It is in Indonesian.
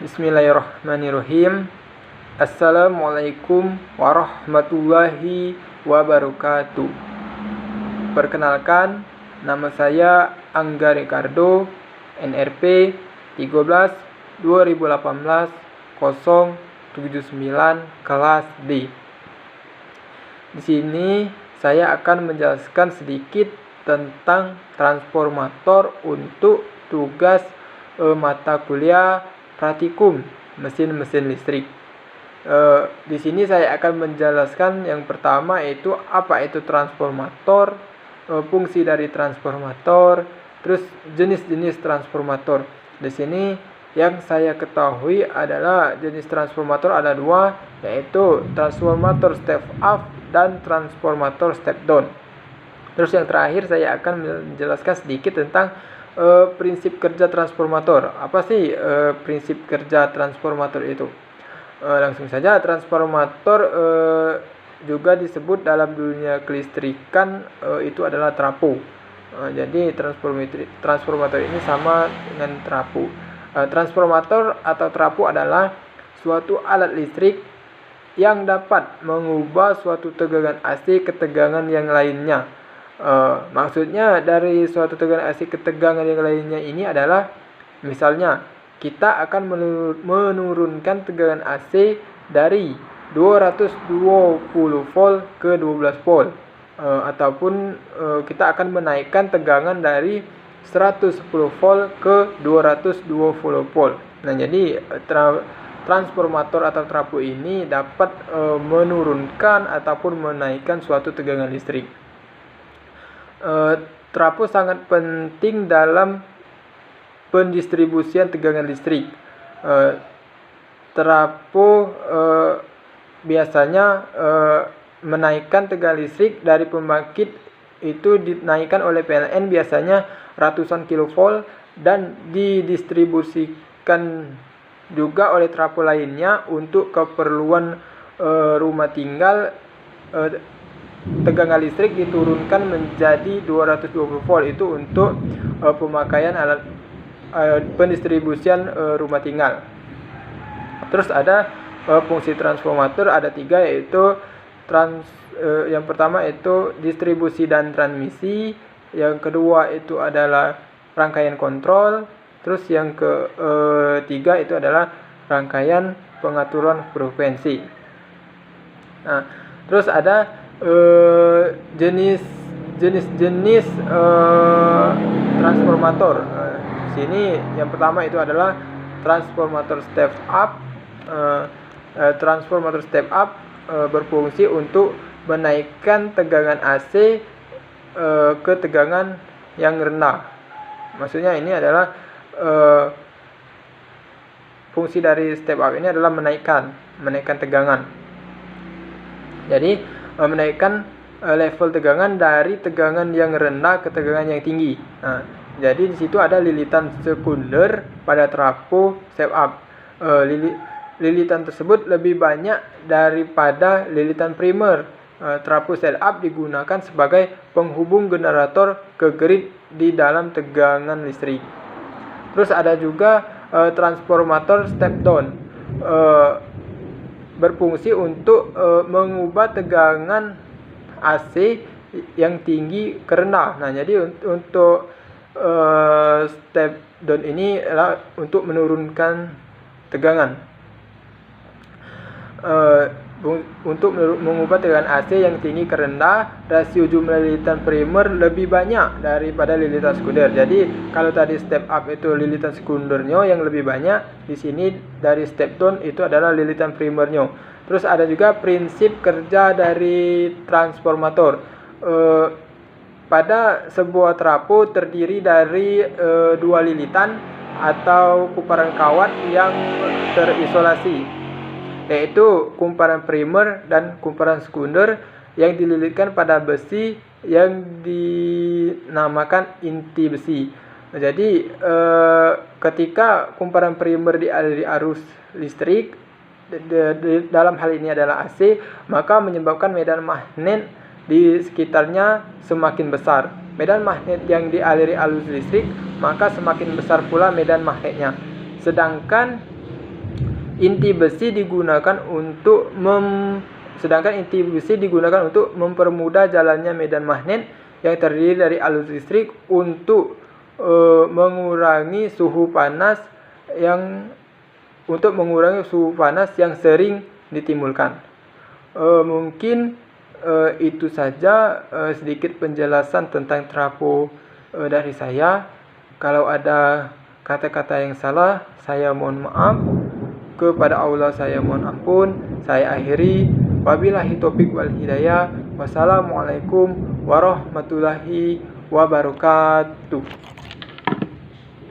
Bismillahirrahmanirrahim. Assalamualaikum warahmatullahi wabarakatuh. Perkenalkan, nama saya Angga Ricardo, NRP 13 2018 079 kelas D. Di sini saya akan menjelaskan sedikit tentang transformator untuk tugas mata kuliah praktikum mesin-mesin listrik. Di sini saya akan menjelaskan yang pertama yaitu apa itu transformator, fungsi dari transformator, terus jenis-jenis transformator. Di sini yang saya ketahui adalah jenis transformator ada dua, yaitu transformator step up dan transformator step down. Terus yang terakhir saya akan menjelaskan sedikit tentang prinsip kerja transformator. Apa sih prinsip kerja transformator itu? Langsung saja, transformator juga disebut dalam dunia kelistrikan itu adalah trafo. Jadi transformator ini sama dengan trafo. Transformator atau trafo adalah suatu alat listrik yang dapat mengubah suatu tegangan AC ke tegangan yang lainnya. Maksudnya dari suatu tegangan AC ke tegangan yang lainnya ini adalah, misalnya kita akan menurunkan tegangan AC dari 220 volt ke 12 volt, ataupun kita akan menaikkan tegangan dari 110 volt ke 220 volt. Nah, jadi transformator atau trafo ini dapat menurunkan ataupun menaikkan suatu tegangan listrik. Trafo sangat penting dalam pendistribusian tegangan listrik. Trafo biasanya menaikkan tegangan listrik dari pembangkit itu dinaikkan oleh PLN biasanya ratusan kilovolt, dan didistribusikan juga oleh trafo lainnya untuk keperluan rumah tinggal. Tegangan listrik diturunkan menjadi 220 volt itu untuk pemakaian alat pendistribusian rumah tinggal. Terus ada fungsi transformator ada tiga, yaitu yang pertama itu distribusi dan transmisi, yang kedua itu adalah rangkaian kontrol, terus yang ketiga itu adalah rangkaian pengaturan frekuensi. Nah, terus ada jenis transformator. Sini yang pertama itu adalah transformator step up. Transformator step up berfungsi untuk menaikkan tegangan AC ke tegangan yang rendah. Maksudnya ini adalah fungsi dari step up ini adalah menaikkan tegangan. Jadi menaikkan level tegangan dari tegangan yang rendah ke tegangan yang tinggi. Nah, jadi di situ ada lilitan sekunder pada trafo step up. Lilitan tersebut lebih banyak daripada lilitan primer. Trafo step up digunakan sebagai penghubung generator ke grid di dalam tegangan listrik. Terus ada juga transformator step down. Berfungsi untuk mengubah tegangan AC yang tinggi ke rendah. Nah, jadi untuk step down ini adalah untuk menurunkan tegangan. Untuk mengubah tegangan AC yang tinggi ke rendah, rasio jumlah lilitan primer lebih banyak daripada lilitan sekunder. Jadi kalau tadi step up itu lilitan sekundernya yang lebih banyak, di sini dari step down itu adalah lilitan primernya. Terus ada juga prinsip kerja dari transformator. Pada sebuah trafo terdiri dari dua lilitan atau kumparan kawat yang terisolasi, yaitu kumparan primer dan kumparan sekunder yang dililitkan pada besi yang dinamakan inti besi. Jadi ketika kumparan primer dialiri arus listrik, dalam hal ini adalah AC, maka menyebabkan medan magnet di sekitarnya semakin besar. Medan magnet yang dialiri arus listrik, maka semakin besar pula medan magnetnya. Sedangkan inti besi digunakan untuk mempermudah jalannya medan magnet yang terdiri dari arus listrik untuk mengurangi suhu panas yang sering ditimbulkan. Mungkin itu saja sedikit penjelasan tentang trafo dari saya. Kalau ada kata-kata yang salah, saya mohon maaf. Kepada Allah saya mohon ampun. Saya akhiri. Wabillahi taufiq wal hidayah. Wassalamualaikum warahmatullahi wabarakatuh.